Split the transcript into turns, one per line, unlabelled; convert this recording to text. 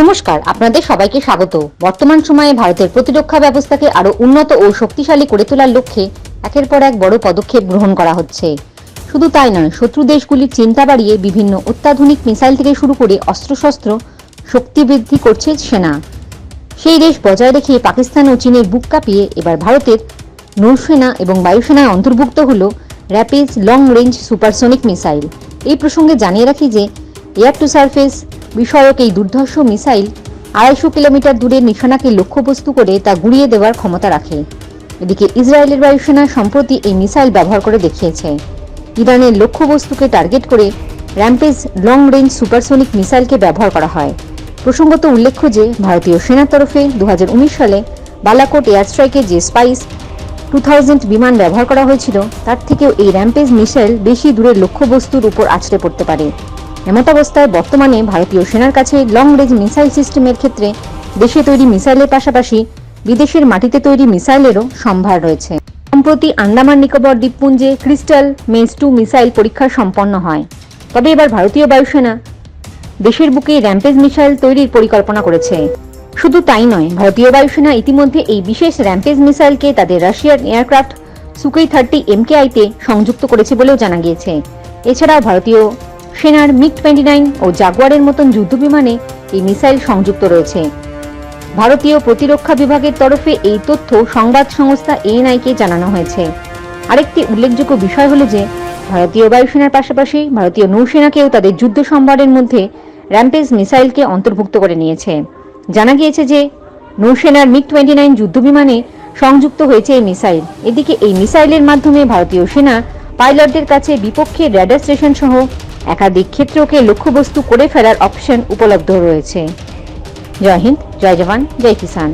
নমস্কার, আপনাদের সবাইকে স্বাগত। বর্তমান সময়ে ভারতের প্রতিরক্ষা ব্যবস্থাকে আরো উন্নত ও শক্তিশালী করে তোলার লক্ষ্যে একের পর এক বড় পদক্ষেপ গ্রহণ করা হচ্ছে। শুধু তাই নয়, শত্রু দেশগুলির চিন্তা বাড়িয়ে বিভিন্ন অত্যাধুনিক মিসাইল থেকে শুরু করে অস্ত্রশস্ত্র শক্তি বৃদ্ধি করছে সেনা। সেই দেশ বজায় রেখে পাকিস্তান ও চীনের বুক কাঁপিয়ে এবার ভারতের নৌসেনা এবং বায়ুসেনায় অন্তর্ভুক্ত হল rapid long range supersonic missile. এই প্রসঙ্গে জানিয়ে রাখি যে এয়ার টু সারফেস বিষয়ক এই দুর্ধর্ষ মিসাইল 250 কিলোমিটার দূরের নিশানাকে লক্ষ্যবস্তু করে তা গুঁড়িয়ে দেওয়ার ক্ষমতা রাখে। এদিকে ইসরায়েলের বায়ুসেনা সম্প্রতি এই মিসাইল ব্যবহার করে দেখিয়েছে। ইরানের লক্ষ্যবস্তুকে টার্গেট করে র্যাম্পেজ লং রেঞ্জ সুপারসনিক মিসাইলকে ব্যবহার করা হয়। প্রসঙ্গত উল্লেখ্য যে ভারতীয় সেনার তরফে 2019 সালে বালাকোট এয়ার স্ট্রাইকে যে স্পাইস 2000 বিমান ব্যবহার করা হয়েছিল, তার থেকেও এই র্যাম্পেজ মিসাইল বেশি দূরের লক্ষ্যবস্তুর উপর আছড়ে পড়তে পারে। এমতাবস্থায় বর্তমানে ভারতীয় সেনার কাছে লং রেঞ্জ মিসাইল সিস্টেমের ক্ষেত্রে দেশে তৈরি মিসাইলের পাশাপাশি বিদেশের মাটিতে তৈরি মিসাইলেরও সম্ভার রয়েছে। সম্প্রতি আন্দামান নিকোবর দ্বীপপুঞ্জে ক্রিস্টাল মেজ 2 মিসাইল পরীক্ষা সম্পন্ন হয়। তবে এবার ভারতীয় বায়ুসেনা দেশের বুকে র্যাম্পেজ মিসাইল তৈরির পরিকল্পনা করেছে। শুধু তাই নয়, ভারতীয় বায়ুসেনা ইতিমধ্যে এই বিশেষ র্যাম্পেজ মিসাইলকে তাদের রাশিয়ান এয়ারক্রাফট সুকোই 30 MKI-তে সংযুক্ত করেছে বলেও জানা গিয়েছে। এছাড়াও ভারতীয় সেনার মিগ-29 ও জাগুয়ারের মতন যুদ্ধবিমানে এই মিসাইল সংযুক্ত রয়েছে। ভারতীয় প্রতিরক্ষা বিভাগের তরফে এই তথ্য সংবাদ সংস্থা ANI-কে জানানো হয়েছে। আরেকটি উল্লেখযোগ্য বিষয় হলো যে ভারতীয় বায়ুসেনার পাশাপাশি ভারতীয় নৌসেনাকেও তাদের যুদ্ধ সম্ভারের মধ্যে র্যাম্পেজ মিসাইলকে অন্তর্ভুক্ত করে নিয়েছে। জানা গিয়েছে যে নৌসেনার মিগ-29 যুদ্ধবিমানে সংযুক্ত হয়েছে এই মিসাইল। এদিকে এই মিসাইলের মাধ্যমে ভারতীয় সেনা পাইলটদের কাছে বিপক্ষের র্যাডার স্টেশন সহ একাধিক ক্ষেত্রকে লক্ষ্যবস্তু করে ফেলার অপশন উপলব্ধ রয়েছে। জয় হিন্দ, জয় জওয়ান, জয় কিষান।